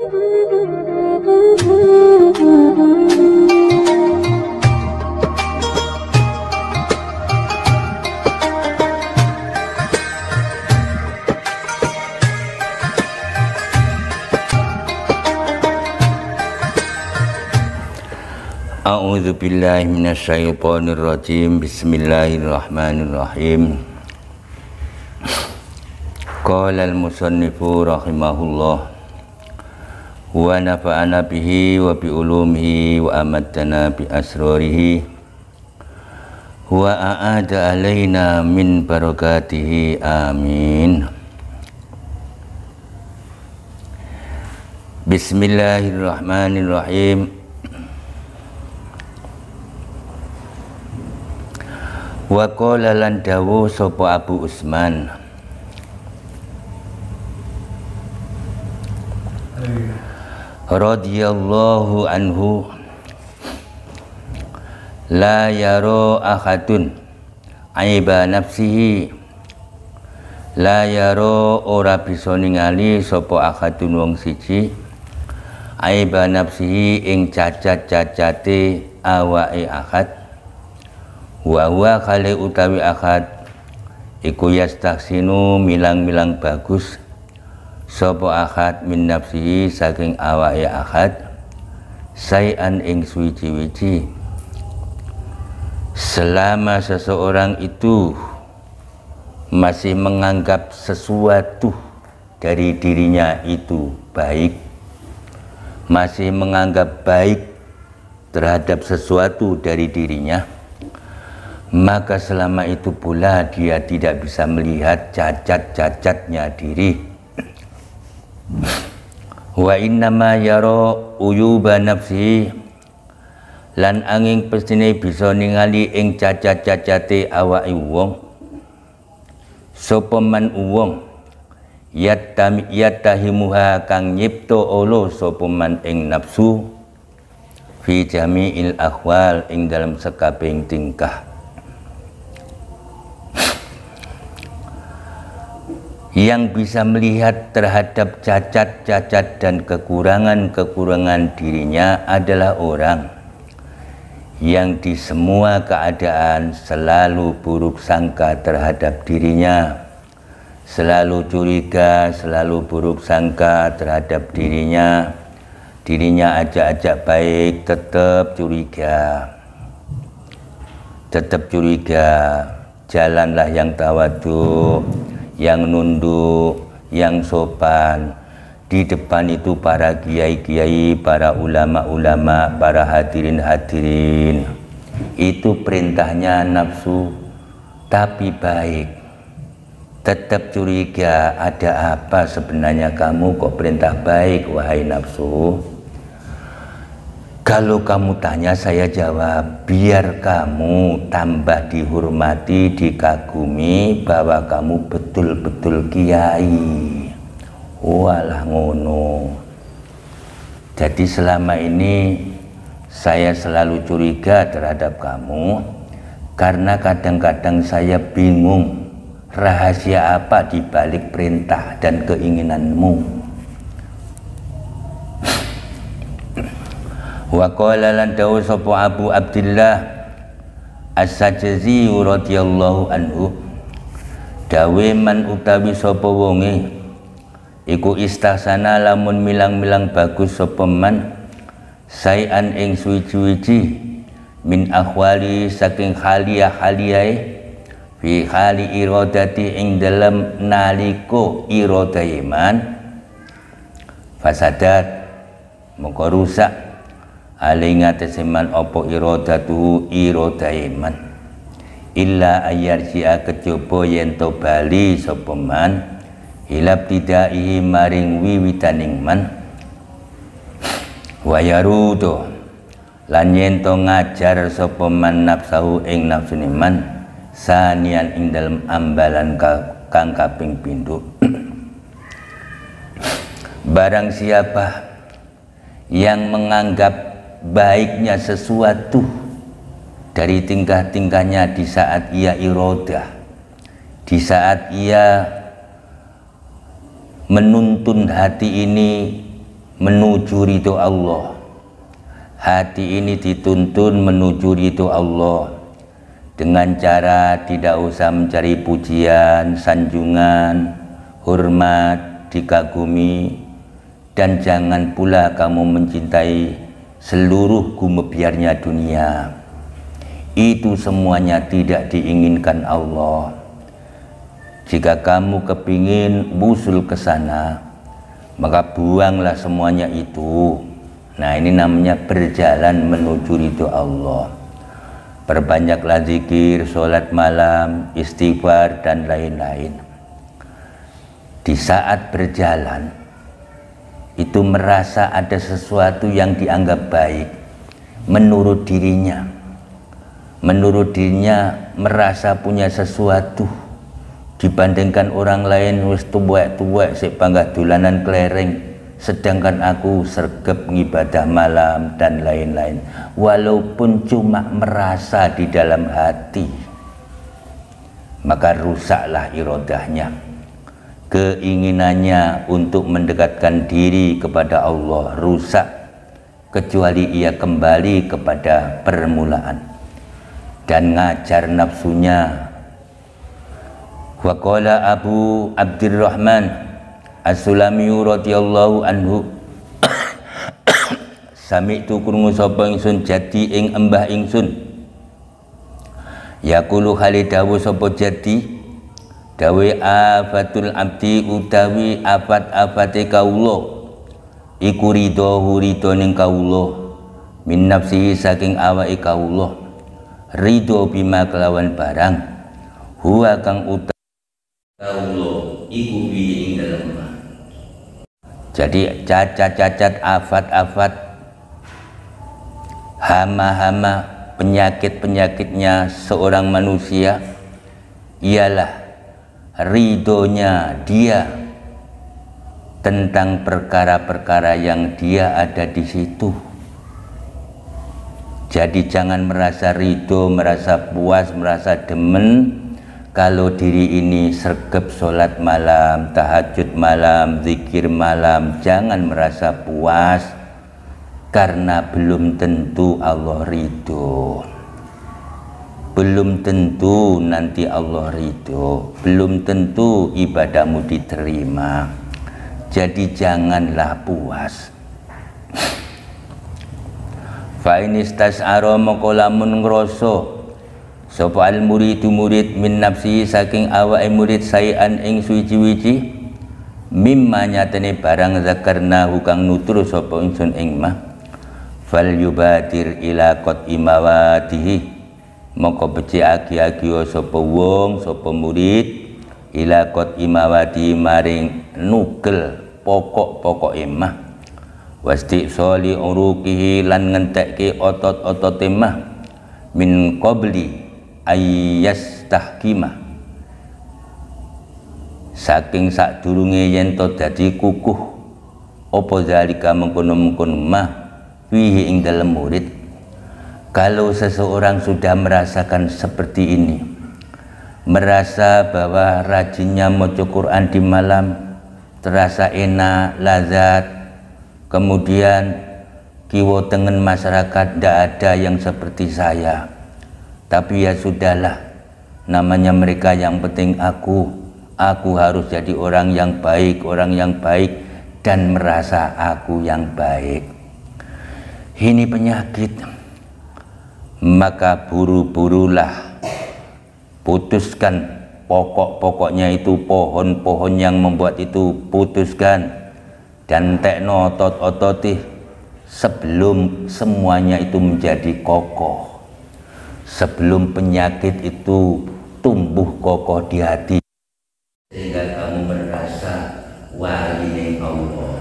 A'udzu billahi minasyaitonir rajim. Bismillahirrahmanirrahim. Qala al-musannifu rahimahullah wa nafa'ana bihi wa bi ulumihi wa amatana bi asrarihi wa a'ada alaina min barakatihi amin. Bismillahirrahmanirrahim. Wa qala lan dawu sapa Abu Usman radhiyallahu anhu, la yaro ahadun aiba nafsihi, la yaro ora bisa ningali sapa ahadun wong siji aiba nafsihi ing cacat-cacate awake ahad, wa huwa khali utawi ahad iku yastaksinu milang-milang bagus sapa ahad min nafsihi saking awake ahad sayan ing suwiji-wiji, selama seseorang itu masih menganggap sesuatu dari dirinya itu baik, masih menganggap baik terhadap sesuatu dari dirinya, maka selama itu pula dia tidak bisa melihat cacat-cacatnya diri. Wa innama yara uyuba nafsi, lan angin pestine bisa ningali ing cacat-cacate awake wong sapa man wong yatahimuha kang nyipta olo sapa man ing nafsu fi jami'il ahwal ing dalam sekabehing tingkah. Yang bisa melihat terhadap cacat-cacat dan kekurangan-kekurangan dirinya adalah orang yang di semua keadaan selalu buruk sangka terhadap dirinya, selalu curiga, selalu buruk sangka terhadap dirinya. Dirinya ajak-ajak baik, tetap curiga. Jalanlah yang tawadhu, yang nunduk, yang sopan. Di depan itu para kiai-kiai, para ulama-ulama, para hadirin-hadirin. Itu perintahnya nafsu, tapi baik. Tetap curiga, ada apa sebenarnya kamu kok perintah baik, wahai nafsu? Kalau kamu tanya, saya jawab, biar kamu tambah dihormati, dikagumi bahwa kamu betul-betul kiai. Walah ngono. Jadi selama ini saya selalu curiga terhadap kamu karena kadang-kadang saya bingung rahasia apa di balik perintah dan keinginanmu. Wa qala lan dawu sapa Abu Abdillah As-Sajzi radhiyallahu anhu, dawe man utawi sapa wonge iku istahsana lamun milang-milang bagus sapa man sayan ing suwi-wiji min akhwali saking haliyah-haliyae fi hali iradati ing dalam naliko irada iman fasadat moko rusak alingateseman opo iradatu irada iman illa ayarji'a kejaba yen to bali sapa man hilap tidaihi maring wiwitaning man wayarudo lan yen to ngajar sapa man nafsahu ing nafsune man sanian ing dalem ambalan kang kaping pindho. Barang siapa yang menganggap baiknya sesuatu dari tingkah-tingkahnya di saat ia irodah, di saat ia menuntun hati ini menuju ridho Allah. Hati ini dituntun menuju ridho Allah dengan cara tidak usah mencari pujian, sanjungan, hormat, dikagumi, dan jangan pula kamu mencintai seluruh gumebiarnya dunia. Itu semuanya tidak diinginkan Allah. Jika kamu kepingin wusul ke sana, maka buanglah semuanya itu. Nah, ini namanya berjalan menuju ridho Allah. Perbanyaklah zikir, sholat malam, istighfar, dan lain-lain. Di saat berjalan, itu merasa ada sesuatu yang dianggap baik menurut dirinya. Menurut dirinya merasa punya sesuatu dibandingkan orang lain wis tuwek-tuwek sik panggah dolanan kelereng, sedangkan aku sregep ngibadah malam dan lain-lain, walaupun cuma merasa di dalam hati, maka rusaklah irodahnya, keinginannya untuk mendekatkan diri kepada Allah rusak, kecuali ia kembali kepada permulaan dan ngajar nafsunya. Wa qala Abu Abdurrahman As-Sulami radhiyallahu anhu sami'tu krungu sapa ingsun jadi ing embah ingsun yaqulu khalidawu sapa jadi dawe afatul abdi utawi afat-afate kawula iku ridho ning kawula min nafsi saking awake kawula ridho bima kelawan barang huwa kang uta kawula iku bi ing dalem. Jadi cacat-cacat, afat-afat, hama-hama, penyakit-penyakitnya seorang manusia ialah ridhonya dia tentang perkara-perkara yang dia ada di situ. Jadi jangan merasa ridho, merasa puas, merasa demen kalau diri ini sregep sholat malam, tahajud malam, zikir malam. Jangan merasa puas, karena belum tentu Allah ridho. Belum tentu nanti Allah ridho, belum tentu ibadahmu diterima. Jadi janganlah puas. Fa in istas'ara moko lamun ngrasa sapa al muridu murid min nafsi saking awake murid sayan ing suci-wici mimma nyatene barang zakarna hukang nutur sapa ingsun ing mah fal yubadir ila qat imawatihi moko becik agi-agi sapa wong sapa murid ila qat imawati maring nugel pokok-pokok emah wasti soli urukihi lan ngentekke otot-otote mah min qabli ayyas tahkimah saking sadurunge yen to dadi kukuh apa zalika mengkono-mengkono mah fihi ing dalem murid. Kalau seseorang sudah merasakan seperti ini, merasa bahwa rajinnya maca Quran di malam terasa enak, lazat, kemudian kiwa tengen masyarakat ndak ada yang seperti saya, tapi ya sudahlah, namanya mereka, yang penting aku harus jadi orang yang baik dan merasa aku yang baik. Ini penyakit. Maka buru-burulah putuskan pokok-pokoknya itu, pohon-pohon yang membuat itu putuskan dan tekno otot-ototi sebelum semuanya itu menjadi kokoh. Sebelum penyakit itu tumbuh kokoh di hati, sehingga kamu merasa wali Allah,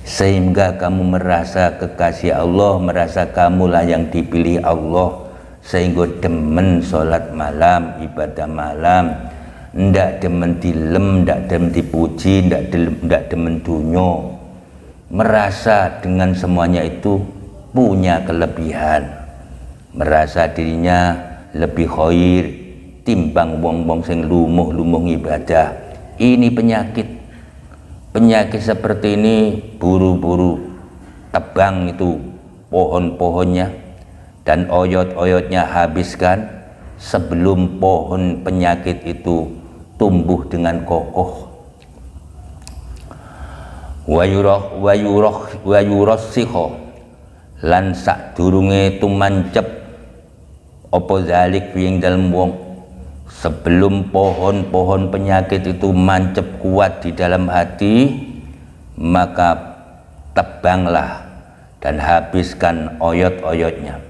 sehingga kamu merasa kekasih Allah, merasa kamulah yang dipilih Allah, sehingga demen sholat malam, ibadah malam, ndak demen dilem, ndak demen dipuji, ndak demen dunyo, merasa dengan semuanya itu punya kelebihan, merasa dirinya lebih khair timbang wong-wong sing lumuh-lumuh ibadah. Ini penyakit. penyakit seperti ini buru-buru tebang itu pohon-pohonnya dan oyot-oyotnya habiskan sebelum pohon penyakit itu tumbuh dengan kokoh. Wayurossiho lan sadurunge tumancep apa zalik ing dalem wong, sebelum pohon-pohon penyakit itu mancep kuat di dalam hati, maka tebanglah dan habiskan oyot-oyotnya.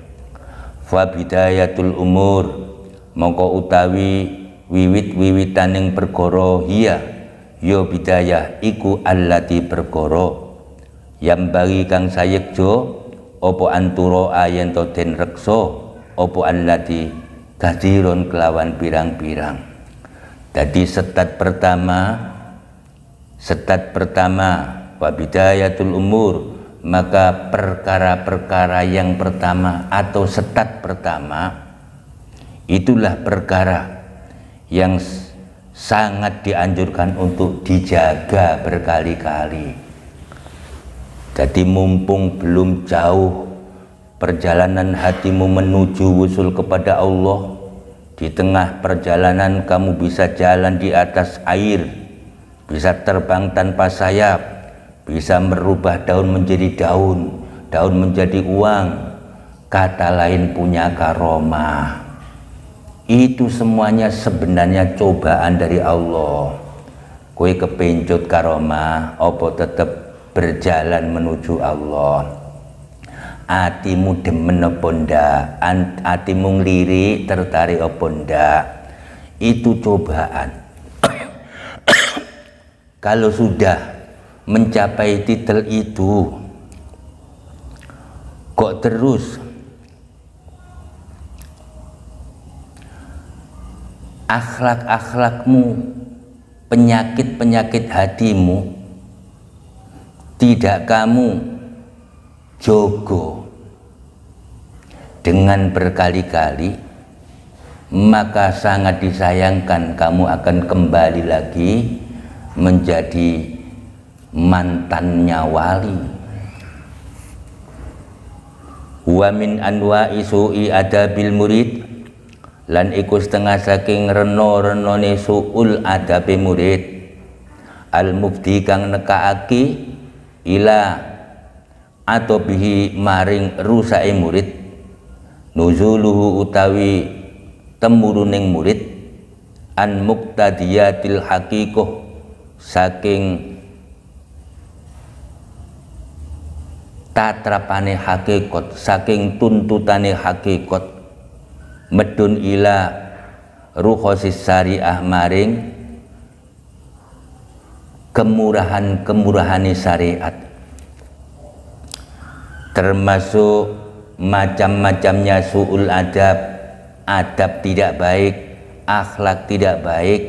Fa bidayatul umur, mongko utawi wiwit-wiwitaning perkara hiya yo bidayah iku allati perkara yang bagi kang sayekjo opo anturo ayen to den rekso opo allati kadiron kelawan pirang-pirang. Jadi setat pertama wa bidayatul umur, maka perkara-perkara yang pertama atau setat pertama itulah perkara yang sangat dianjurkan untuk dijaga berkali-kali. Jadi mumpung belum jauh perjalanan hatimu menuju wusul kepada Allah, di tengah perjalanan kamu bisa jalan di atas air, bisa terbang tanpa sayap, bisa merubah daun menjadi daun, daun menjadi uang, kata lain punya karomah. Itu semuanya sebenarnya cobaan dari Allah. Kowe kepencut karomah apa tetep berjalan menuju Allah? Atimu demen apa ndak? Atimu nglirik tertarik apa ndak? Itu cobaan. Kalau sudah mencapai titel itu kok terus akhlak-akhlakmu, penyakit-penyakit hatimu tidak kamu jogo dengan berkali-kali, maka sangat disayangkan kamu akan kembali lagi menjadi mantannya wali. Wa min anwa'i su'i adabil murid, lan iku setengah saking reno-renone su'ul adabe murid, al mufti kang nekaaki ila atau bihi maring rusae murid, nuzuluhu utawi temuruning murid, an muqtadiyatil haqiqah saking tatrapane hakikat, saking tuntutane hakikat, medun ila ruhosis syariah maring kemurahan-kemurahane syariat, termasuk macam-macamnya su'ul adab, adab tidak baik, akhlak tidak baik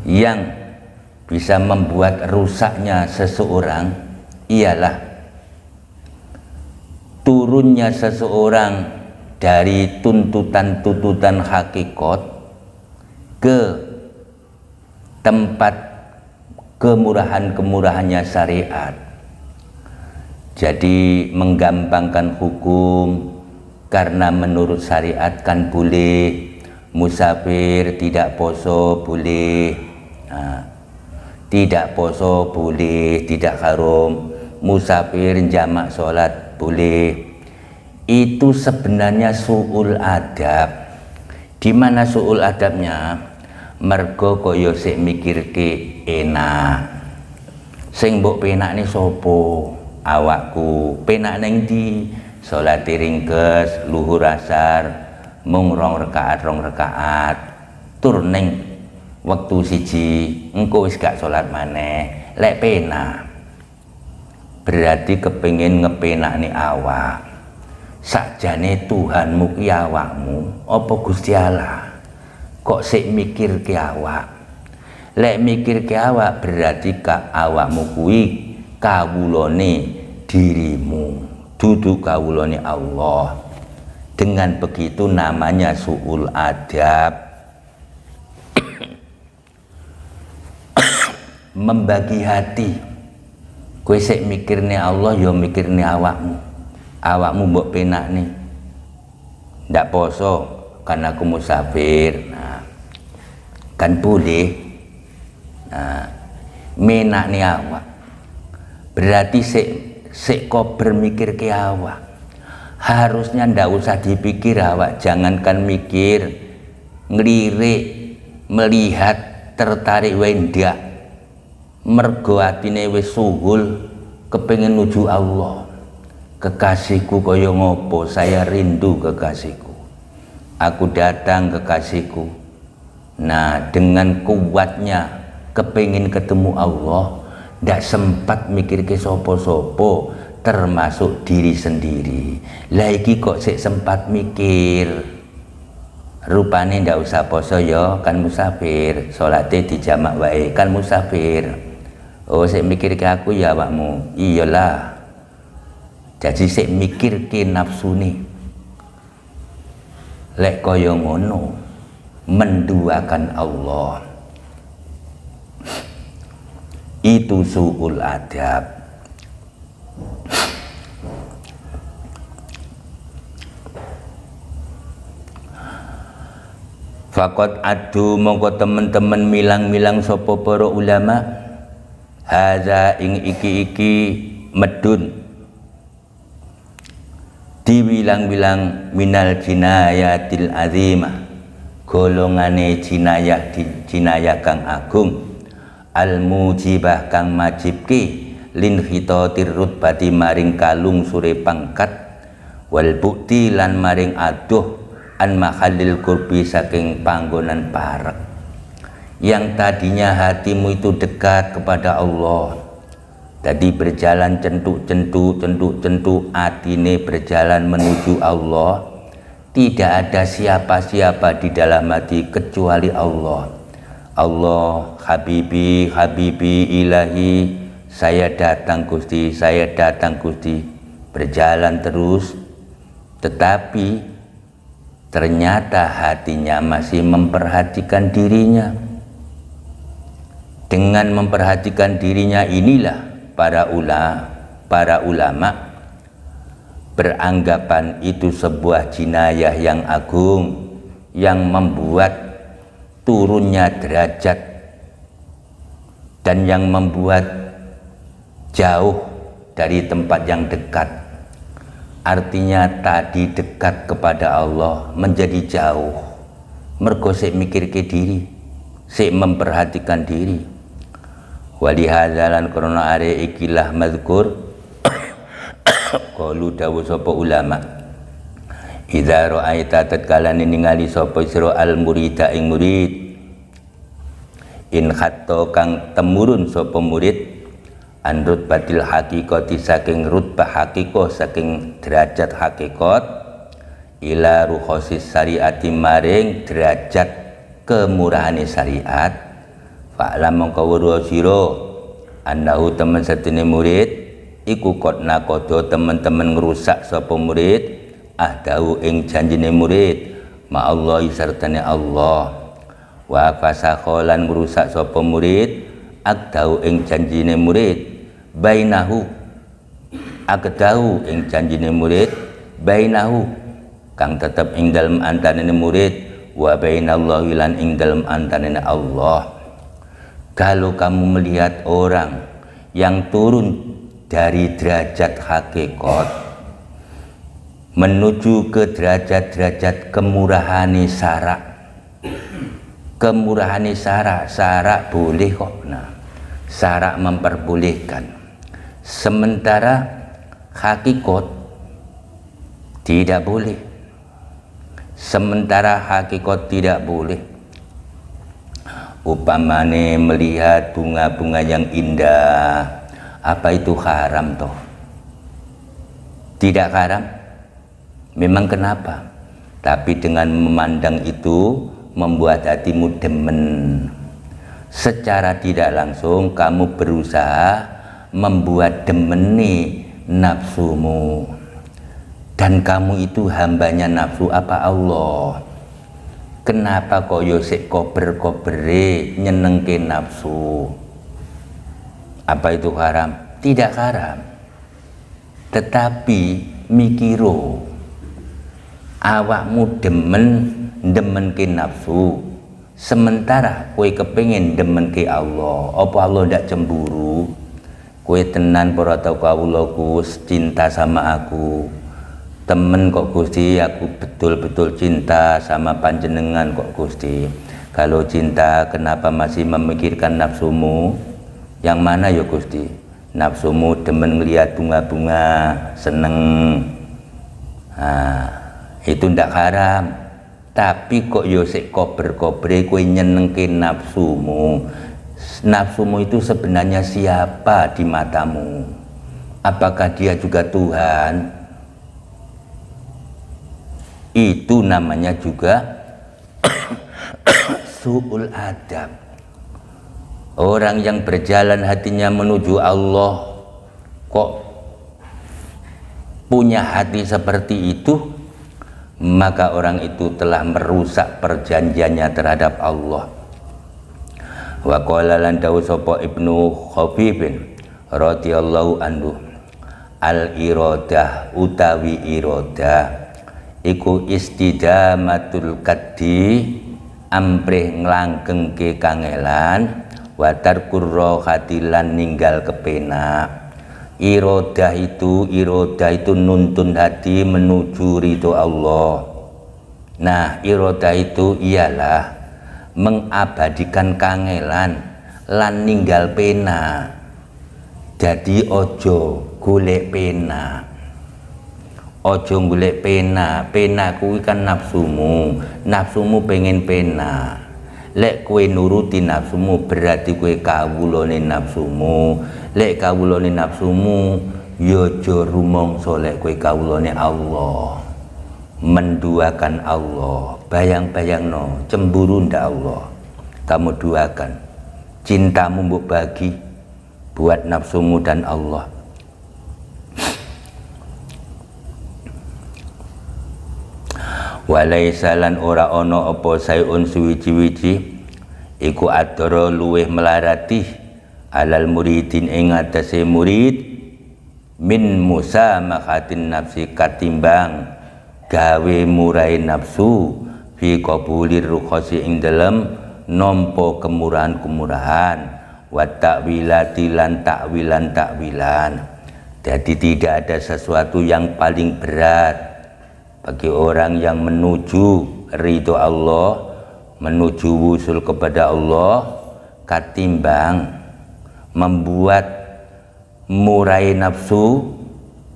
yang bisa membuat rusaknya seseorang ialah turunnya seseorang dari tuntutan-tuntutan hakikat ke tempat kemurahan-kemurahannya syariat. Jadi menggampangkan hukum, karena menurut syariat kan boleh musafir tidak poso boleh, tidak poso boleh, tidak haram, musafir jamak sholat boleh. Itu sebenarnya su'ul adab. Di mana su'ul adabnya? Mergo koyo sik mikirke enak. Sing mbok penakne sapa? Awakku. Penak ning ndi? Salat ringkes, luhur asar, mung 2 rakaat, tur ning wektu siji, engko wis gak salat maneh. Lek penak berarti kepengin ngepenakne awak. Sakjane Tuhanmu ki awakmu apa Gusti Allah? Kok sik mikir ke awak? Lek mikir ke awak berarti awakmu kuwi kawulane dirimu, dudu kawulane Allah. Dengan begitu namanya su'ul adab. membagi hati. Kowe sik mikirne Allah ya mikirne awakmu. Awakmu mbok penakne. Ndak poso karena aku musafir. Nah, kan boleh. Nah, menakne awak. Berarti sik kober mikir ke awak. Harusnya ndak usah dipikir awak, jangankan mikir, ngelirik, melihat, tertarik wae ndak. Mergo atine wis suhul kepengin nuju Allah. Kekasihku kaya ngopo, saya rindu kekasihku. Aku datang kekasihku. Nah, dengan kuatnya kepengin ketemu Allah, ndak sempat mikir ke sopo-sopo, termasuk diri sendiri. Lah iki kok sik sempat mikir. Rupane ndak usah poso ya, kan musafir. Salate dijamak wae, kan musafir. Oh, sik mikir ke aku ya awakmu. Iyalah. Jadi sik mikir ke nafsune. Lek kaya ngono, menduakan Allah. Itu su'ul adab. Fakot adu mongko temen-temen milang-milang sapa para ulama hadza ing iki medun diwilang-wilang minal jinayatil azimah, golongane jinayah kang agung, al mujibah kang majibki lin khitatir rutbati maring kalung sure pangkat, wal bukti lan maring aduh an mahallil qurbi saking panggonan parek. Yang tadinya hatimu itu dekat kepada Allah, tadi berjalan centuk atine berjalan menuju Allah, tidak ada siapa-siapa di dalam hati kecuali Allah. Allah, Habibi, Habibi ilahi, saya datang Gusti, saya datang Gusti. Berjalan terus, tetapi ternyata hatinya masih memperhatikan dirinya. Dengan memperhatikan dirinya inilah para ulama beranggapan itu sebuah jinayah yang agung, yang membuat turunnya derajat dan yang membuat jauh dari tempat yang dekat. Artinya tadi dekat kepada Allah menjadi jauh. Mergo sik mikir ke diri, sik memperhatikan diri. Walihadzalan krana are ikilah mazkur qalu dawu sapa ulama, idza ra'aita tatkala ningali sapa sira al murida ing murid, in khatta kang temurun sapa murid andut batil hakikati saking rutbah hakikoh, saking derajat hakikat, ila ruhosis syariati maring derajat kemurahane syariat. Fa'lam mongko weruh sira annahu temen setene murid iku kot nakodo temen-temen ngrusak sapa murid ahdahu ing janjine murid ma Allah sertane Allah, wa fasakholan ngrusak sapa murid akdahu ing janjine murid bainahu akdahu ing janjine murid bainahu kang tetep ing dalem antarane murid wa bainallahi lan ing dalem antarane Allah. Kalau kamu melihat orang yang turun dari derajat hakikat menuju ke derajat-derajat kemurahane syarak, kemurahane syarak boleh kok. Nah, syarak memperbolehkan, sementara hakikat tidak boleh. Sementara hakikat tidak boleh. Upamane melihat bunga-bunga yang indah, apa itu haram toh? Tidak haram. Memang kenapa? Tapi dengan memandang itu membuat hatimu demen. Secara tidak langsung kamu berusaha membuat demeni nafsumu. Dan kamu itu hambanya nafsu apa Allah? Kenapa kok yo sik kober-kobere nyenengke nafsu? Apa itu haram? Tidak haram, tetapi mikiro awakmu demen ke nafsu, sementara kue kepengin demen ke Allah. Apa Allah ndak cemburu? Kue tenan para kawulaku cinta sama aku, temen kok Gusti, aku betul-betul cinta sama panjenengan kok Gusti. Kalau cinta kenapa masih memikirkan nafsumu? Yang mana ya Gusti? Nafsumu demen ngeliat bunga-bunga, seneng. Nah, itu ndak haram. Tapi kok yo sik kober-kobre kowe nyenengke nafsumu. Nafsumu itu sebenarnya siapa di matamu? Apakah dia juga Tuhan? Itu namanya juga su'ul adab. Orang yang berjalan hatinya menuju Allah kok punya hati seperti itu, maka orang itu telah merusak perjanjiannya terhadap Allah. Wa qala lan dawu sapa Ibnu Khafifin radhiyallahu anhu, al iradah utawi iradah iku istidamatul kaddi amprih nglanggengke kangelan, wa tarkur rohati lan ninggal kepenak. Irodah itu nuntun hati menuju ridho Allah. Nah, irodah itu ialah mengabadikan kangelan lan ninggal pena. Jadi ojo golek pena, ojo golek pena. Pena kuwi kan nafsumu, nafsumu pengen pena. Lek kue nuruti nafsumu berarti kue kawulane nafsumu. Lek kawulane nafsumu yojo rumangsa lek kue kawulane Allah, menduakan Allah. Bayang-bayang no, cemburu ndak Allah, kamu duakan. Cintamu mbok bagi buat nafsumu dan Allah. Walaisa lan ora ana apa sayun suwiji-wiji iku adara luweh melarati alal muridin ing atase murid min musamakatin nafsi katimbang gawe murai nafsu fi qabulir rukhasi ing dalem nampa kemurahan-kemurahan wa ta'wilati lan takwilan. Jadi tidak ada sesuatu yang paling berat bagi orang yang menuju ridho Allah, menuju wusul kepada Allah, katimbang membuat murai nafsu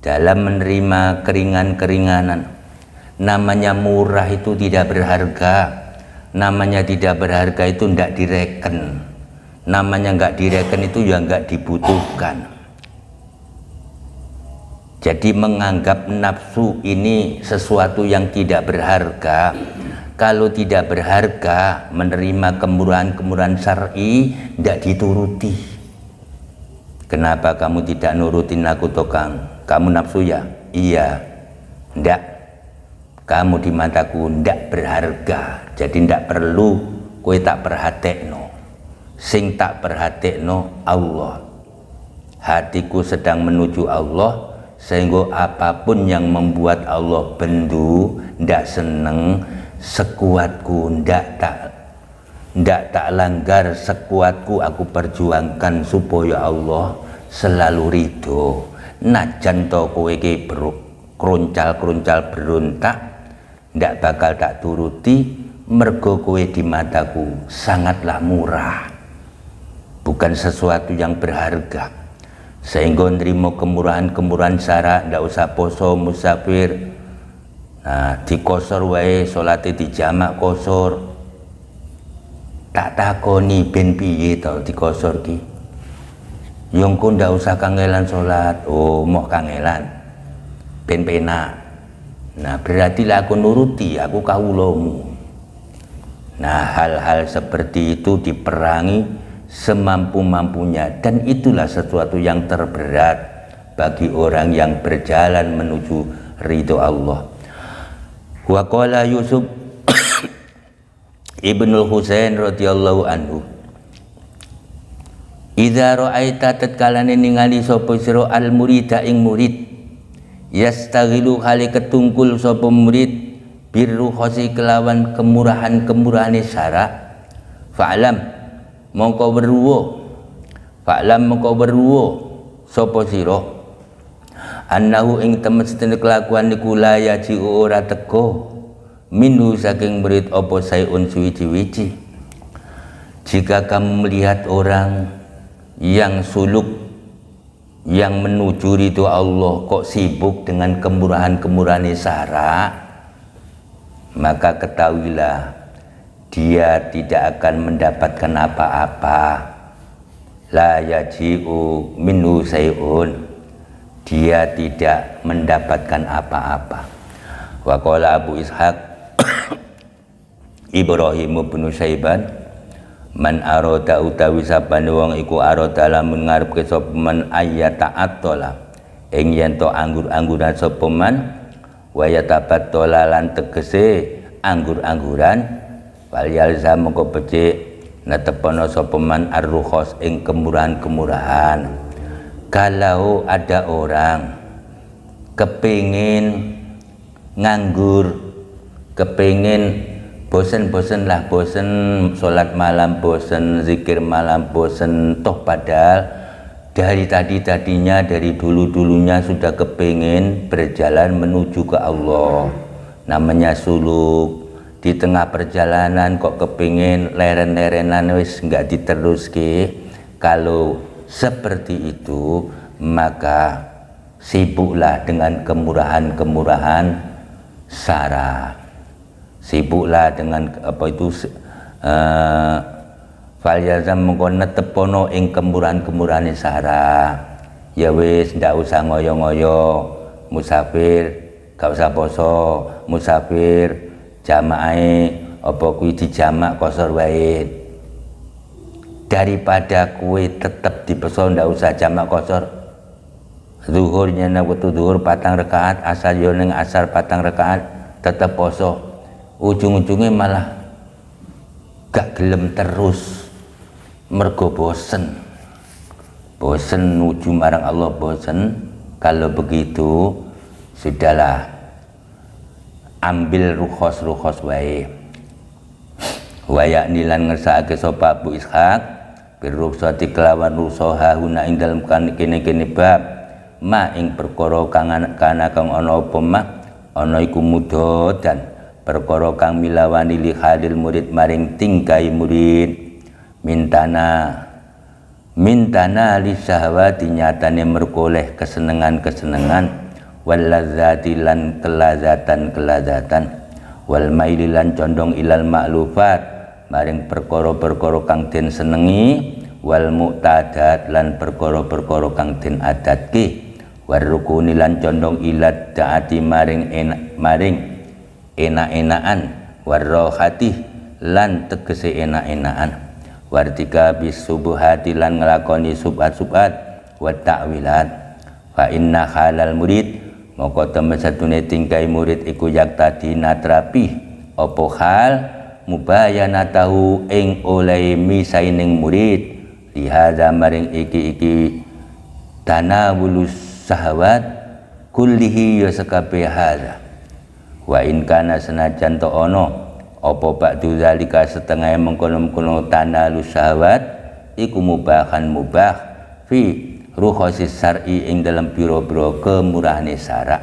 dalam menerima keringan-keringanan. Namanya murah itu tidak berharga, namanya tidak berharga itu tidak direken, namanya nggak direken itu ya nggak dibutuhkan. Jadi menganggap nafsu ini sesuatu yang tidak berharga. Kalau tidak berharga, menerima kemurahan-kemurahan syar'i tidak dituruti. Kenapa kamu tidak nurutin aku tokang? Kamu nafsu ya? Iya. Ndak. Kamu di mataku ndak berharga. Jadi ndak perlu kowe tak perhatekno. Sing tak perhatekno Allah. Hatiku sedang menuju Allah, sehingga apapun yang membuat Allah bendu, ndak seneng, sekuatku ndak tak langgar, sekuatku aku perjuangkan supaya Allah selalu ridho. Najan to kowe iki kroncal-kroncal berontak, ndak bakal tak turuti, mergo kowe di mataku sangatlah murah, bukan sesuatu yang berharga. Sehingga nerima kemurahan-kemurahan syara, ndak usah poso musafir. Nah, dikosor wae salate dijamak kosor. Tak takoni ben piye to dikosor ki. Yung ku ndak usah kangelan salat. Oh, mau kangelan. Ben penak. Nah, berarti lah aku nuruti, aku kawulamu. Nah, hal-hal seperti itu diperangi semampu-mampunya, dan itulah sesuatu yang terberat bagi orang yang berjalan menuju ridho Allah. Wa qala Yusuf Ibnul Husain radhiyallahu anhu, Idza ra'aita tatkalane ningali sapa sira al murida ing murid yastaghilu hale ketungkul sapa murid birru khosi kelawan kemurahan-kemurahane syara fa'lam mongko weruwo sapa sira annahu ing temen setene kelakuan niku la yaji ora teko minhu saking murid apa sayun suwi-wiji. Jika kamu melihat orang yang suluk, yang menuju ridho Allah kok sibuk dengan kemurahan-kemurahan syara, maka ketahuilah dia tidak akan mendapatkan apa-apa. La yaji'u minhu say'un, dia tidak mendapatkan apa-apa. Wa qala Abu Ishaq Ibrahim bin Saiban, man arada utawi sapane wong iku arada lamun ngarepke sapa man ayata atola ing yen to anggur-angguran sapa man wa yatabattola lan tegese anggur-angguran wal yalzam mongko becik netepono sapa man ar-rukhas ing kemurahan-kemurahan. Kalau ada orang kepingin nganggur, kepingin bosen sholat malam, bosen zikir malam, bosen toh padahal dari tadinya dari dulunya sudah kepingin berjalan menuju ke Allah, namanya suluk. Di tengah perjalanan kok kepingin leren-lerenan wis nggak diteruski. Kalau seperti itu maka sibuklah dengan kemurahan-kemurahan syara. Sibuklah dengan apa itu falyazam mengko netepono ing kemurahan-kemurahan syara. Ya wis ndak usah ngoyo-ngoyo, musafir gak usah poso, musafir jamaah apa kuwi dijamak kosor wae. Daripada kuwi tetep dipeso ndak usah jamak kosor. Zuhurnya nang waktu zuhur 4 rakaat, asar yo ning asar 4 rakaat tetep poso. Ujung-ujungnya malah gak gelem terus mergo bosen nuju marang Allah, bosen. Kalau begitu sudahlah, ambil rukhos wae. Wayak nilan ngersakake sapa Abu Ishaq biruksati kelawan rusaha huna ing dalem kene bab ma ing perkara kang ana apa mah ana iku mudadan perkara kang milawani li hadil murid maring tingkai murid mintana li syahwati nyatane merkoleh kesenengan wal ladzati lan kelazatan wal maili lan condong ilal ma'lufat maring perkara-perkara kang den senengi wal muqtadat lan perkara-perkara kang den adatke war rukuni lan condong ilat taati maring enak-enakan warrohati lan tegese enak-enakan wartika bis subuhati lan ngelakoni subhat-subhat wa ta'wilat fa inna halal murid moko temen satune tingkai murid iku yak tadi natrapi opo hal mubayanatahu ing oleh misaining murid lihada maring iki tanawulus sahawat kullihi ya sekabe hada wa in kana senajan to ono apa ba'du zalika setengah mengkono-mengkono tanalu syahwat iku mubahan mubah fi ruhosis syar'i ing dalam piro-piro kemurahane syara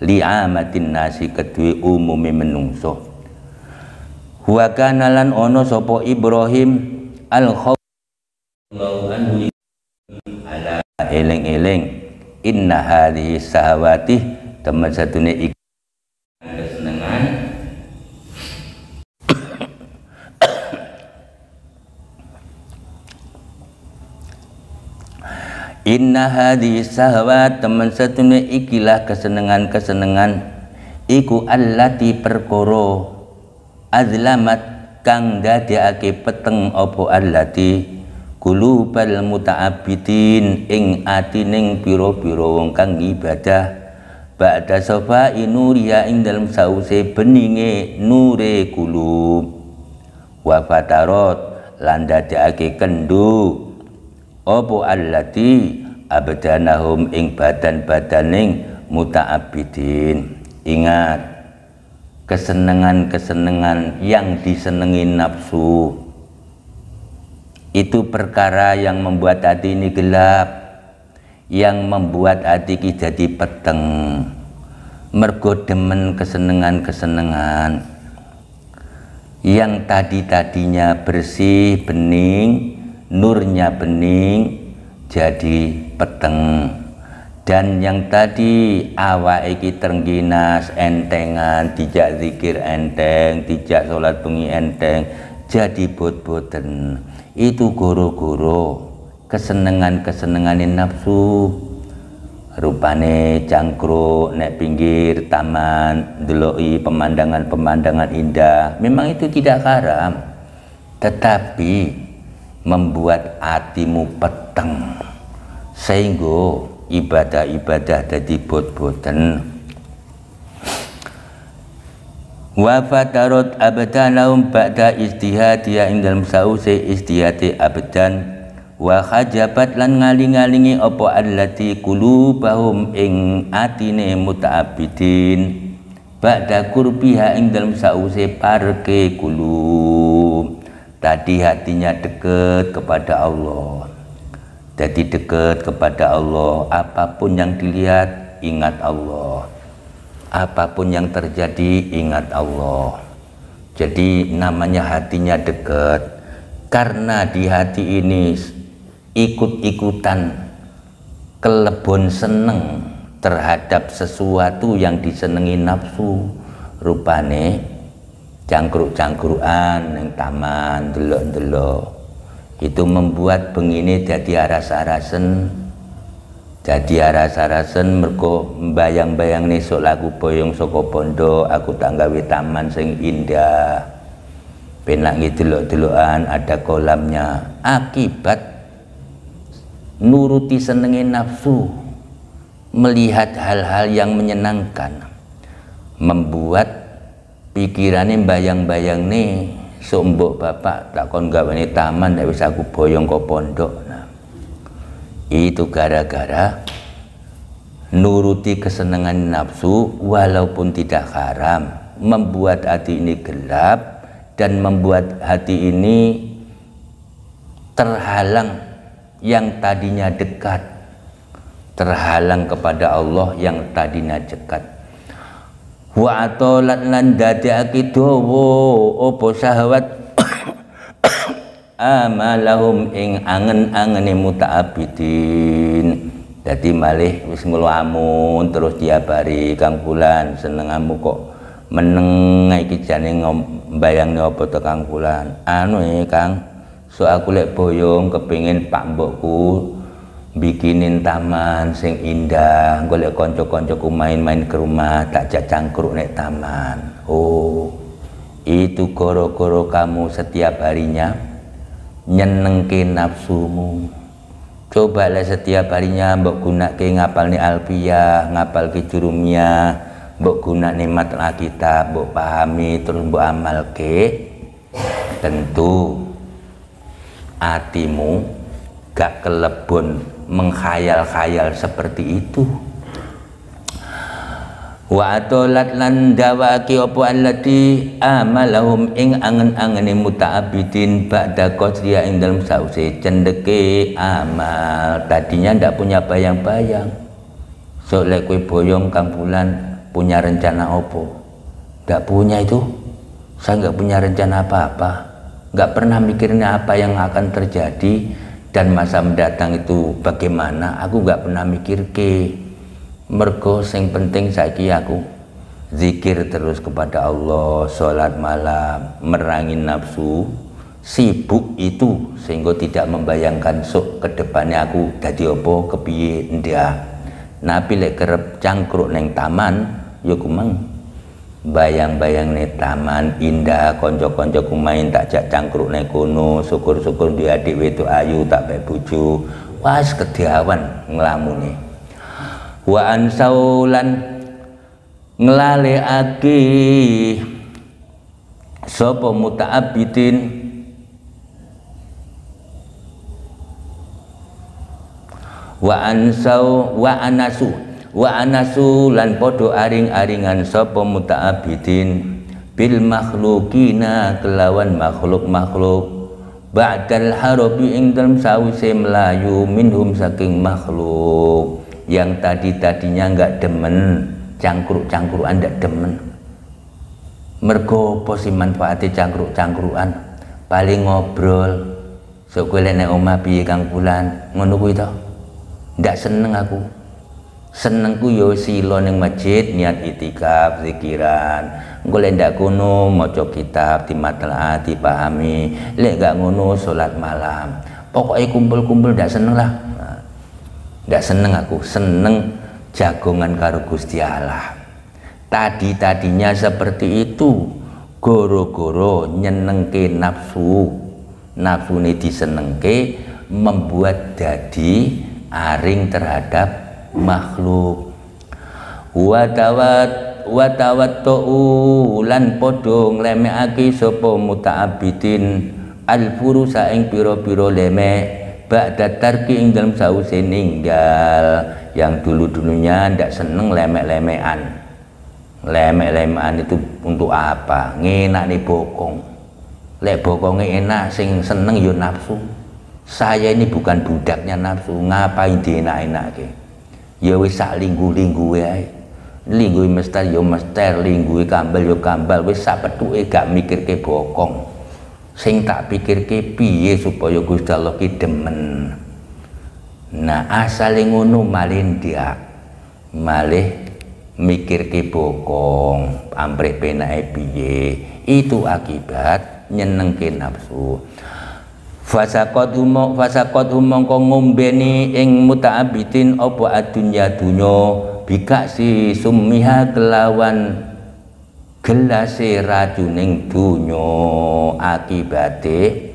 li'amatin nasi kedue umumi menungso. Wa kana lan ono sapa Ibrahim al-khawfu ala eling-eling inna hadhihi syahawati temen satune kesenangan inna hadhihi syahawat temen satune ikilah kesenangan iku allati perkara azlamat kang dadekake peteng apa allati qulubal muta'abbidin ing atining pira-pira wong kang ibadah ba'da sofa inuria ing dalam sause beninge nure kulub wa fatarat lan dadekake kendu apa allati abdanahum ing badan-badaning muta'abbidin. Ingat, kesenangan-kesenangan yang disenangi nafsu itu perkara yang membuat hati ini gelap, yang membuat hati kita jadi peteng, mergo demen kesenangan-kesenangan yang tadinya bersih, bening, nurnya bening, jadi peteng. Dan yang tadi awak iki terengginas entengan, dijak zikir enteng, dijak sholat bengi enteng, jadi bot-boten. Itu goro-goro kesenengan-kesenengan nafsu. Rupane cangkruk nek pinggir taman ndeloki pemandangan-pemandangan indah, memang itu tidak haram, tetapi membuat hatimu peteng sehingga ibadah-ibadah dadi bot-boten. Wa fatarot abdanahum ba'da istihadiya ing dalam sause istihati abdan, wa khajabat lan ngaling-ngalingi apa allati qulubahum ing atine muta'abbidin ba'da qurbiha ing dalam sause parke kulub. Tadi hatinya dekat kepada Allah, jadi dekat kepada Allah. Apapun yang dilihat ingat Allah, apapun yang terjadi ingat Allah. Jadi namanya hatinya dekat, karena di hati ini ikut-ikutan kelebon seneng terhadap sesuatu yang disenengi nafsu. Rupane cangkruk-cangkrukan yang taman delok-delok itu membuat bengine jadi aras-arasen, mergo bayang-bayang nesuk lagu boyong saka pondok, aku tak gawe taman sing indah, penak delok-delokan ada kolamnya. Akibat nuruti senenge nafsu, melihat hal-hal yang menyenangkan, membuat pikirannya bayang-bayang nih, sombok bapak tak kon gawe taman tak bisa aku boyong ke pondok. Nah, itu gara-gara nuruti kesenangan nafsu walaupun tidak haram, membuat hati ini gelap dan membuat hati ini terhalang yang tadinya dekat, terhalang kepada Allah yang tadinya dekat. Wa atolat lan dadekake dawa apa syahwat amalahum ing angen-angene muta'abbidin. Dadi malih wis nglamun terus diabari, Kang Fulan senengamu kok meneng iki jane mbayangne apa to Kang Fulan. Anu Kang, so aku lek boyong kepengin Pak Mbokku bikinin taman sing indah, golek konco-koncoku main-main ke rumah, tak jak cangkruk nek taman. Oh, itu goro-goro kamu setiap harinya nyenengke nafsumu. Cobalah setiap harinya mbok gunake ngapalne alfiyah, ngapalke jurumiyah, mbok gunake matlah kitab, mbok pahami terus mbok amalke. Tentu hatimu gak kelebon menghayal-khayal seperti itu. Wa atolat lan dawaki apa allati amalahum ing angen-angene muta'abbidin ba'da qadriya ing dalam sause cendeke amal. Tadinya ndak punya bayang-bayang, so lek kowe boyong Kang Fulan punya rencana apa? Ndak punya itu. Saya nggak punya rencana apa-apa, nggak pernah mikirnya apa yang akan terjadi dan masa mendatang itu bagaimana, aku gak pernah mikir ke. Mergo sing penting saiki aku zikir terus kepada Allah, sholat malam, merangin nafsu, sibuk itu sehingga tidak membayangkan sok kedepannya aku dadi apa kepiye ndak. Nabi lek kerep cangkruk neng taman yo kumang bayang-bayang nih taman indah, konco-koncoku main tak jak cangkruk nih kono, syukur-syukur dia adik itu ayu tak baik buju, was kediawan ngelamuni. Wa ansaulan nglaleake sapa muta'abbidin wa anasu lan podo aring-aringan sapa muta'abidin bil makhlukina kelawan makhluk-makhluk ba'dal harabi ing dalem sawise melayu minhum saking makhluk yang tadinya enggak demen cangkruk-cangkrukan, enggak demen. Mergo apa sih manfaate cangkruk-cangkrukan? Paling ngobrol sok kowe nek omah piye Kang Fulan ngono kuwi to. Ndak seneng aku. Senengku yo sila ning masjid niat itikaf zikiran. Engko lek ndak kono maca kitab dimatelaah dipahami. Lek gak ngono salat malam. Pokoke kumpul-kumpul ndak seneng lah. Ndak seneng aku, seneng jagongan karo Gusti Allah. Tadinya seperti itu, goro-goro nyenengke nafsu ini disenengke membuat dadi aring terhadap makhluk. Watawattu lan padha nglemekake sapa muta'abidin al-furusa ing pira-pira lemek ba'da tarki ing dalam sause ninggal. Yang dulu-dulunya ndak seneng lemek-lemekan itu untuk apa? Ngenak nih bokong. Lek bokongnya enak sing seneng yo nafsu. Saya ini bukan budaknya nafsu, ngapain dienak-enake? Ya wis sak linggu-linggu ae. Linggu mester yo mester, linggu kambal yo kambal, wis sak petuke gak mikirke bokong. Sing tak pikirke piye supaya Gusti Allah ki demen. Nah, asale ngono malih ndak. Malih mikirke bokong, amprih penake piye. Itu akibat nyenengke nafsu. Fasaqat mongko ngombeni ing muta'abidin apa adunya dunya bikasi summiha kelawan gelase racuning dunya. Akibate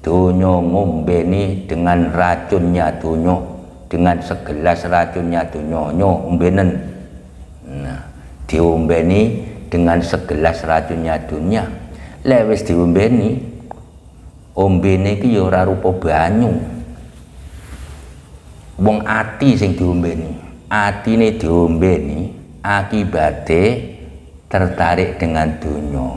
dunya ngombeni dengan racunnya dunya, dengan segelas racunnya dunya ombenen. Nah, diombeni dengan segelas racunnya dunya. Lek wis diombeni, ombene iki ya ora rupa banyu. Wong ati sing diombeni, atine diombeni akibate tertarik dengan dunya.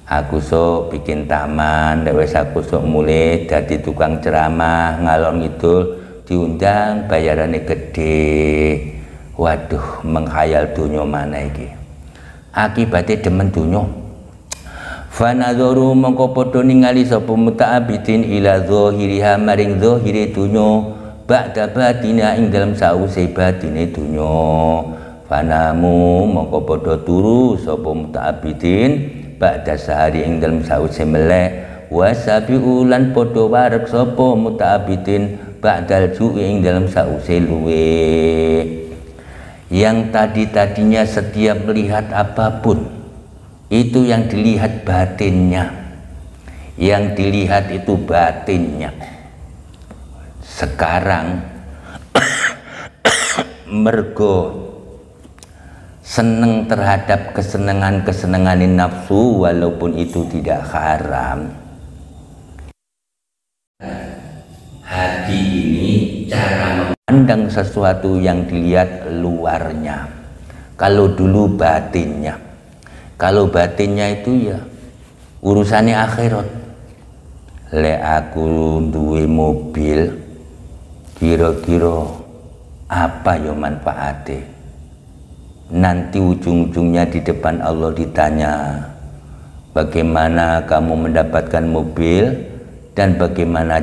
Aku sok bikin taman, wis aku sok mulai dadi tukang ceramah ngalor ngidul, diundang bayarane gede. Waduh, menghayal dunya mana iki. Akibate demen dunya. Fanadharu mongko padha ningali sapa muta'abidin ila zahiriha maring zahire dunya ba'da batina ing dalam sause batine dunya. Fanamu mongko padha turu sapa muta'abidin ba'da sehari ing dalam sause melek wasabiu lan padha wareg sapa muta'abidin ba'dal ju'i ing dalam sause luwe. Yang tadinya setiap melihat apapun itu yang dilihat batinnya, yang dilihat itu batinnya. Sekarang mergo seneng terhadap kesenangan nafsu walaupun itu tidak haram. Hati ini cara memandang sesuatu yang dilihat luarnya. Kalau dulu batinnya. Kalau batinnya itu ya urusannya akhirat. Lek aku duwe mobil, kira-kira apa ya manfaatnya? Nanti ujung-ujungnya di depan Allah ditanya, bagaimana kamu mendapatkan mobil dan bagaimana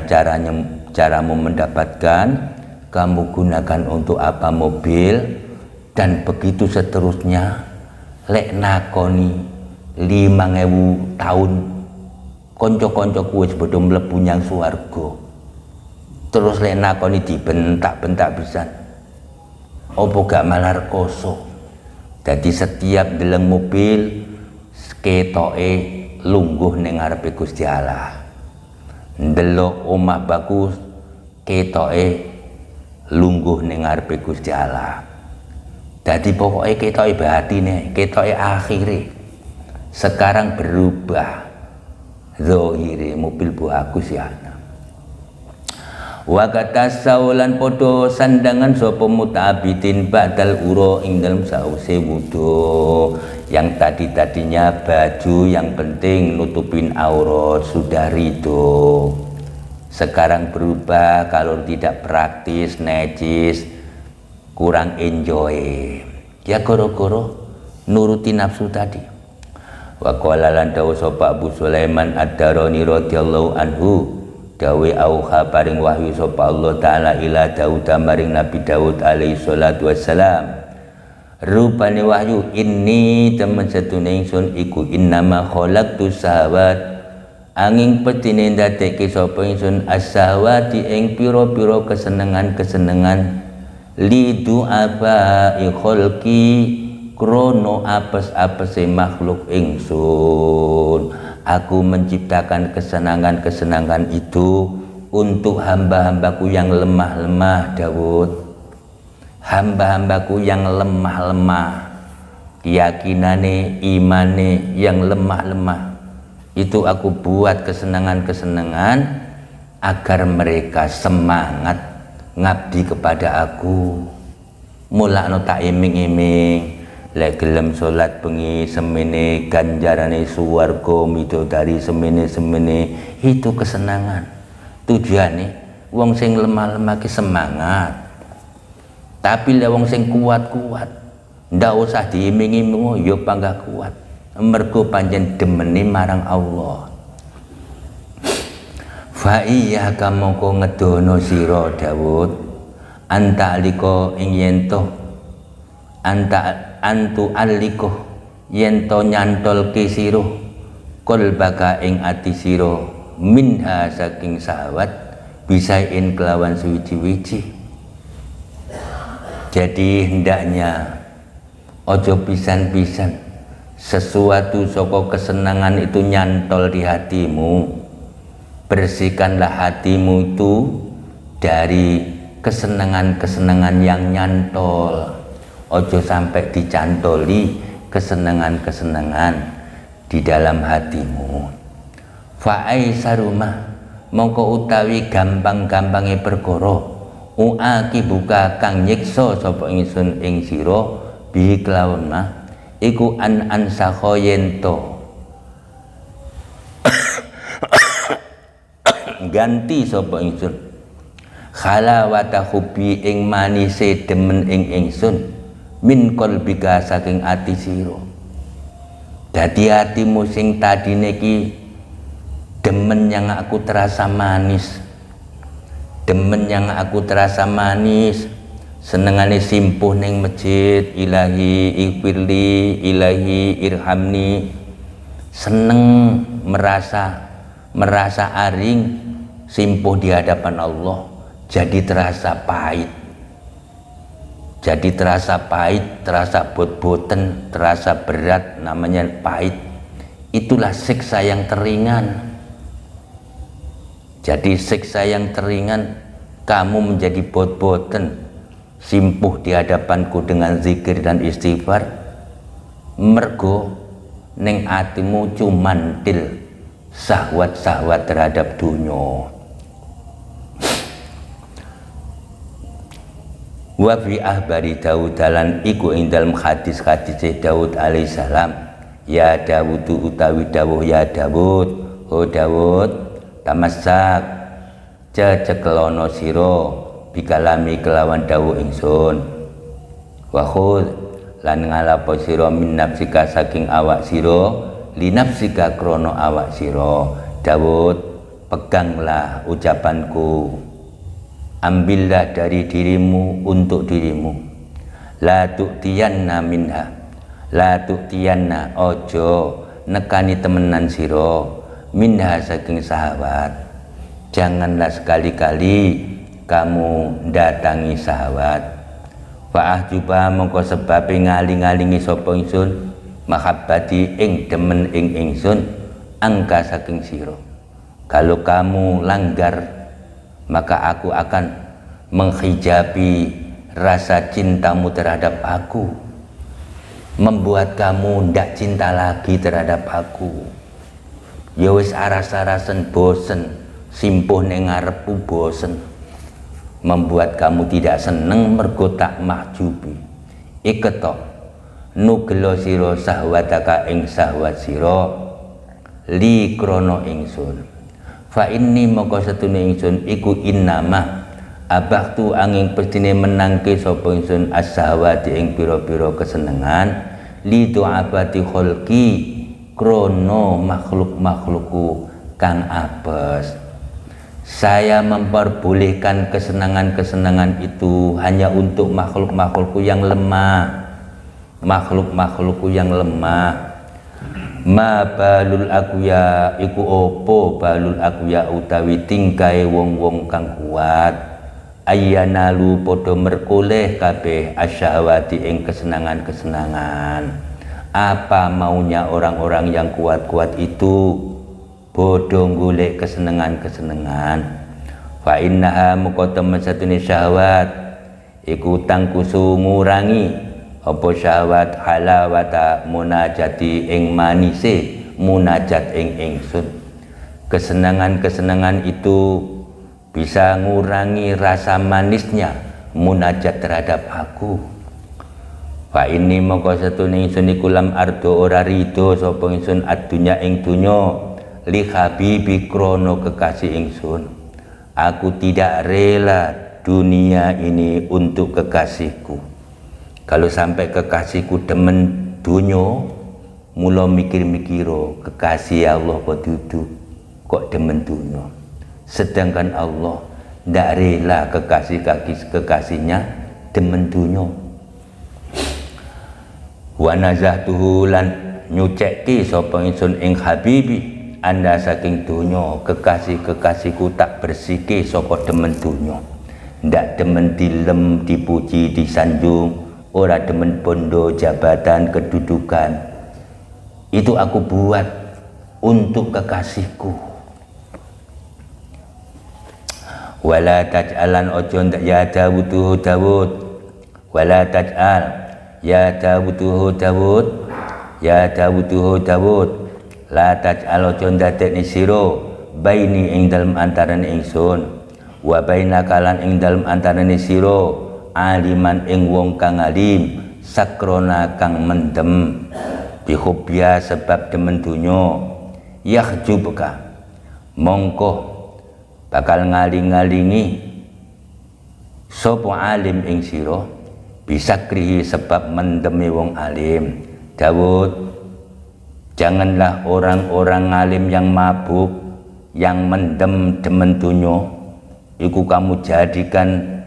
caramu mendapatkan, kamu gunakan untuk apa mobil, dan begitu seterusnya. Lek nakoni 5.000 tahun konco-koncoku wis padha mlebu nyang swarga. Terus lek nakoni dibentak-bentak pisan. Apa gak malah rekoso? Dadi setiap deleng mobil ketoke lungguh ning ngarepe Gusti Allah. Ndelok omah bagus ketoke lungguh ning ngarepe Gusti Allah. Jadi pokoknya ketoke batine, ketoke akhire. Sekarang berubah zahire mobil Bu Agus ya. Wa kata saulan podo sandangan sapa mutabidin badal uro ing dalem sause wudu. Yang tadinya baju yang penting nutupin aurat sudah ridho, sekarang berubah kalau tidak praktis, najis, kurang enjoy, ya goro-goro nuruti nafsu tadi. Wa qala lan dawu sapa Abu Sulaiman Ad-Darani radhiyallahu anhu, dawe auha paring wahyu sapa Allah taala ila Daud maring Nabi Daud alaihi salatu wassalam. Rupane wahyu ini temen setune ingsun iku innama khalaqtu sahawat, angin petine ndadekke sapa ingsun as-sahawati ing pira-pira kesenengan-kesenengan lidu apa khalqi krono apes-apese makhluk ingsun. Aku menciptakan kesenangan-kesenangan itu untuk hamba-hambaku yang lemah-lemah, Daud. Hamba-hambaku yang lemah-lemah, keyakinane, imane yang lemah-lemah, itu aku buat kesenangan-kesenangan agar mereka semangat ngabdi kepada aku. Mulakno tak iming-iming, lek gelem salat bengi semene ganjarane swarga midodari semene-semene, itu kesenangan. Tujuane wong sing lemah-lemah ki semangat. Tapi lek wong sing kuat-kuat ndak usah diiming-iming yo panggah kuat. Mergo pancen demene marang Allah. Fa iya kamangka ngedono sira Daud anta aliko ing yento antu aliko yento nyantolke sira qalbaka ing ati sira minha saking sahwat bisain kelawan suwiji-wiji. Jadi hendaknya ojo pisan-pisan sesuatu soko kesenangan itu nyantol di hatimu. Bersihkanlah hatimu itu dari kesenangan-kesenangan yang nyantol. Ojo sampai dicantoli kesenangan-kesenangan di dalam hatimu. Fa'ai sarumah mongko utawi gampang-gampangnya perkara uaki buka kang nyiksa sapa ingsun ing sira bi kelawan mah iku an ansakha yento ganti sapa ingsun khalawata hubbi ing manise demen ing ingsun min qalbika saking ati sira. Dadi atimu sing tadine ki demen yang aku terasa manis, demen yang aku terasa manis, senengane simpuh ning masjid, ilahi ighfirli, ilahi irhamni, seneng merasa aring simpuh di hadapan Allah, jadi terasa pahit, terasa bot-boten, terasa berat, namanya pahit. Itulah siksa yang teringan. Jadi siksa yang teringan, kamu menjadi bot-boten, simpuh di hadapanku dengan zikir dan istighfar, mergo ning atimu cumantil syahwat-syahwat terhadap dunya. Wa fi ahbari Daud lan iku ing dalem hadis-hadis Daud alaihissalam, ya Daud utawi dawuh ya Daud, oh Daud, tamassak cecekelono sira bikalami kelawan dawuh ingsun, wa khudh lan ngalapo sira min nafsika saking awak sira linafsika krono awak sira. Daud, peganglah ucapanku, ambillah dari dirimu untuk dirimu. La tu'tiyanna minha, la tu'tiyanna, ojo nekani temenan sira minha saking sahabat. Janganlah sekali-kali kamu datangi sahabat. Fa'ah juba mongko sebab ngaling-ngalingi sapa ingsun mahabbati ing demen ing ingsun angka saking sira. Kalau kamu langgar, maka aku akan menghijabi rasa cintamu terhadap aku, membuat kamu ndak cinta lagi terhadap aku. Ya wis aras-arasen bosen, simpuh ning ngarepku bosen, membuat kamu tidak seneng mergo tak mahjubi iketok nugelo sira sahwataka ing sahwat sira li krono ingsun fa inni moko setune ingsun iku innama abahtu angin pestine menangke sapa ingsun as-sahwati ing pira-pira kesenengan li du'abati kholqi krono makhluk-makhlukku kang apes. Saya memperbolehkan kesenangan-kesenangan itu hanya untuk makhluk-makhlukku yang lemah, makhluk-makhlukku yang lemah. Ma balul akuya iku opo balul akuya utawi tingkai wong-wong kang kuat ayyanalu podo merkoleh kabeh asyahwati ing kesenangan-kesenangan. Apa maunya orang-orang yang kuat-kuat itu? Bodoh golek kesenangan-kesenangan. Fa innaha muka temen satune syahwat iku tangkusu ngurangi apa syahwat halawata munajati ing manise munajat ing ingsun. Kesenangan-kesenangan itu bisa ngurangi rasa manisnya munajat terhadap aku. Fa ini moko satune ingsun iku lam ardo ora rido sapa ingsun adunya ing dunya li habibi krono kekasih ingsun. Aku tidak rela dunia ini untuk kekasihku. Kalau sampai kekasihku demen dunya, mula mikir-mikiro kekasih Allah kok duduk kok demen dunya. Sedangkan Allah tidak rela kekasihnya demen dunya. Wa nazahtuhu lan nyuceki sapa ingsun ing habibi anda saking dunya kekasih-kekasihku tak bersiki saka demen dunya. Ndak demen dilem, dipuji, disanjung, ora demen bondo, jabatan, kedudukan. Itu aku buat untuk kekasihku. Wala taj'alan ojo ndak ya Dawud Dawud. Wala taj'al ya Dawud Dawud. Ya Dawud Dawud. La taj'al ojo ndadekne sira baini ing dalem antarané ingsun wa bainaka lan ing dalem antarané sira aliman ing wong kang alim sakrona kang mendem bihubya sebab demen dunya yahjubuka mongko bakal ngaling-ngalingi sapa alim ing sira bisa krihi sebab mendeme wong alim. Dawud, janganlah orang-orang alim yang mabuk, yang mendem demen dunya, itu kamu jadikan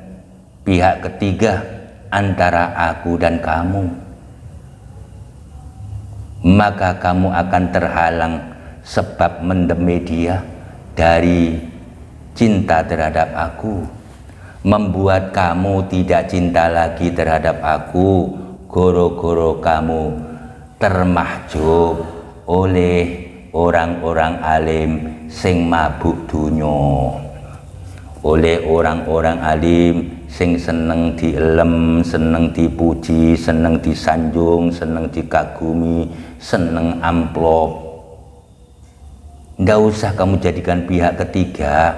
pihak ketiga antara aku dan kamu. Maka kamu akan terhalang sebab mendeme dia dari cinta terhadap aku, membuat kamu tidak cinta lagi terhadap aku, goro-goro kamu termahjub oleh orang-orang alim sing mabuk dunya, oleh orang-orang alim sing seneng dielem, seneng dipuji, seneng disanjung, seneng dikagumi, seneng amplop. Nggak usah kamu jadikan pihak ketiga,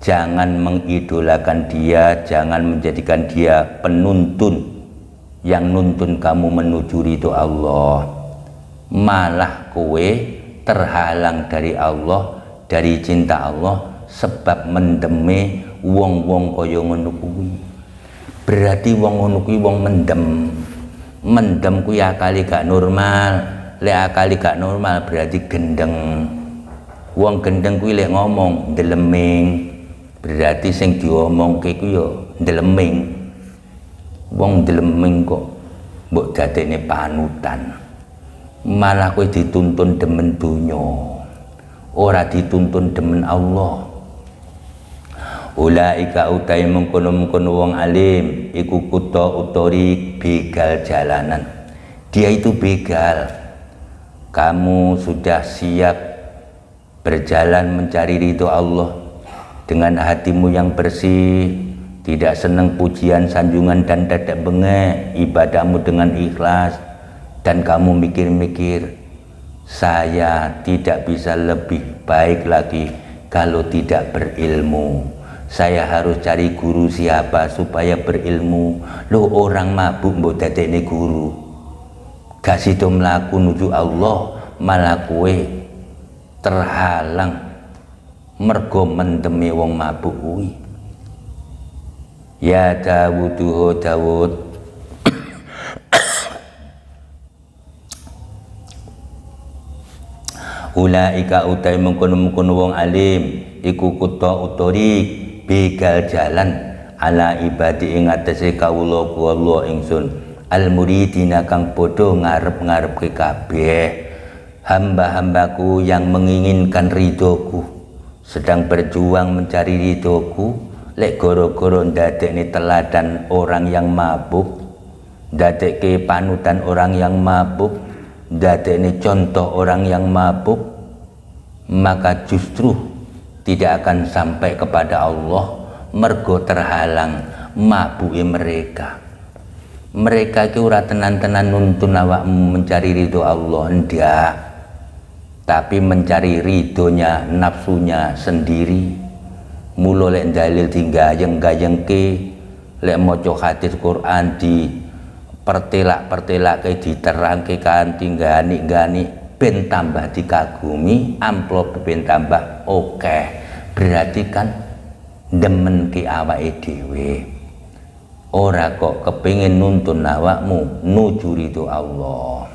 jangan mengidolakan dia, jangan menjadikan dia penuntun yang nuntun kamu menuju ridho Allah. Malah kowe terhalang dari Allah, dari cinta Allah sebab mendeme wong-wong kaya ngono kuwi. Berarti wong ngono kuwi wong mendem. Mendem kuwi akali gak normal. Lek akali gak normal berarti gendeng. Wong gendeng kuwi lek ngomong ndeleming, berarti sing diomongke kuwi ya ndeleming. Wong ndeleming kok mbok dadekne panutan. Malah kowe dituntun demen dunya, ora dituntun demen Allah. Ulaika utai mengkono-mengkono wong alim iku kuta utori begal jalanan. Dia itu begal. Kamu sudah siap berjalan mencari ridho Allah dengan hatimu yang bersih, tidak senang pujian, sanjungan dan dadak bengek, ibadahmu dengan ikhlas, dan kamu mikir-mikir, saya tidak bisa lebih baik lagi kalau tidak berilmu, Saya harus cari guru siapa supaya berilmu. Lo orang mabuk mbok dadekne guru. Gak sido mlaku nuju Allah, malah kowe terhalang mergo mendeme wong mabuk kuwi. Ya Dawud, Dawud, ulaika utai mengkono-mengkono wong alim iku kutha utori begal jalan ala ibadi ing atase kawula ingsun al muridina kang padha ngarep-ngarepke kabeh hamba-hambaku yang menginginkan ridhoku, sedang berjuang mencari ridhoku. Lek goro-goro ndadekne teladan orang yang mabuk, ndadekke panutan orang yang mabuk, ndadekne contoh orang yang mabuk, maka justru tidak akan sampai kepada Allah mergo terhalang mabuke mereka. Mereka ki ora tenan-tenan nuntun awakmu mencari ridho Allah, ndak, tapi mencari ridhonya nafsunya sendiri. Mula lek dalil digayeng-gayengke, lek maca hadis Quran di pertelak-pertelake diterangke kanthi gani-gani ben tambah dikagumi, amplop ben tambah oke. Berarti kan demen ki awake dhewe. Ora kok kepengin nuntun awakmu nuju ridho Allah.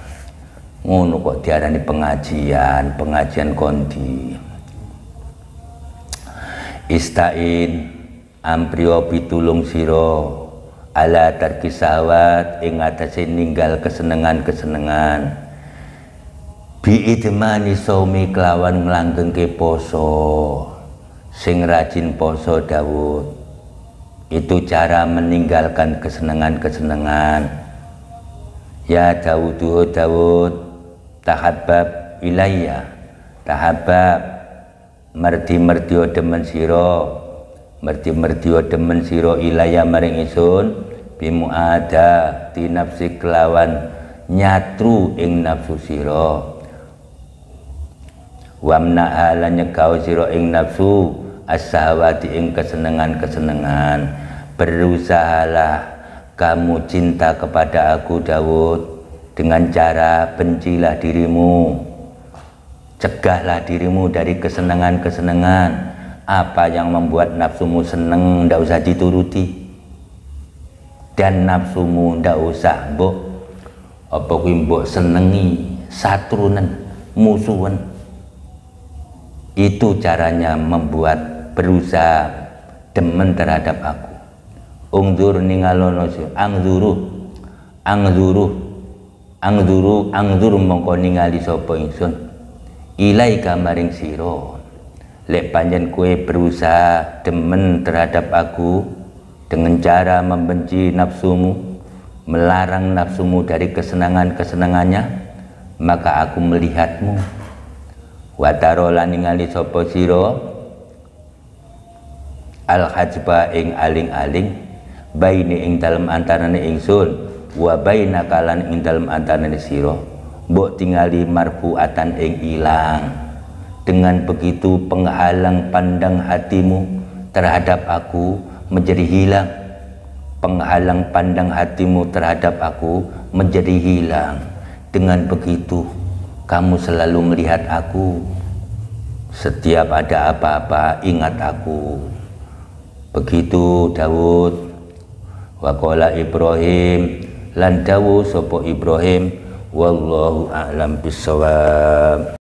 Ngono kok diarani pengajian kondi. Istain ampriyo pitulung sira ala tarki sahwat ing atase ninggal kesenengan-kesenengan biidmani saumi kelawan nglanggengke poso. Sing rajin poso Dawud, itu cara meninggalkan kesenengan-kesenengan. Ya Dawud, tahabbab ilayya, tahabbab merti-mertio demen sira, merti-mertio demen sira ilaya maring ingsun bimuada ti nafsi kelawan nyatru ing nafsu sira, wamna ala nyegao sira ing nafsu as-sahawati ing kesenengan-kesenengan. Berusahalah kamu cinta kepada aku Dawud dengan cara bencilah dirimu, cegahlah dirimu dari kesenangan-kesenangan. Apa yang membuat nafsumu seneng ndak usah dituruti, dan nafsumu ndak usah mbok senengi satrunen musuhan. Itu caranya membuat berusaha demen terhadap aku. Ungzur ningalono angzuru mongko ningali sapa ingsun ilaika maring sira. Lek panjen kue berusaha demen terhadap aku dengan cara membenci nafsumu, melarang nafsumu dari kesenangan-kesenangannya, maka aku melihatmu. Watarola ningali sapa sira al-hajba ing aling-aling baini ing dalem antarane ingsun wa baina kalan ing dalem antarane sira, mbok tingali marfuatan ing ilang. Dengan begitu penghalang pandang hatimu terhadap aku menjadi hilang. Penghalang pandang hatimu terhadap aku menjadi hilang. Dengan begitu kamu selalu melihat aku. Setiap ada apa-apa ingat aku. Begitu Dawud. Waqala Ibrahim lan dawuh sapa Ibrahim wallahu a'lam bissawab.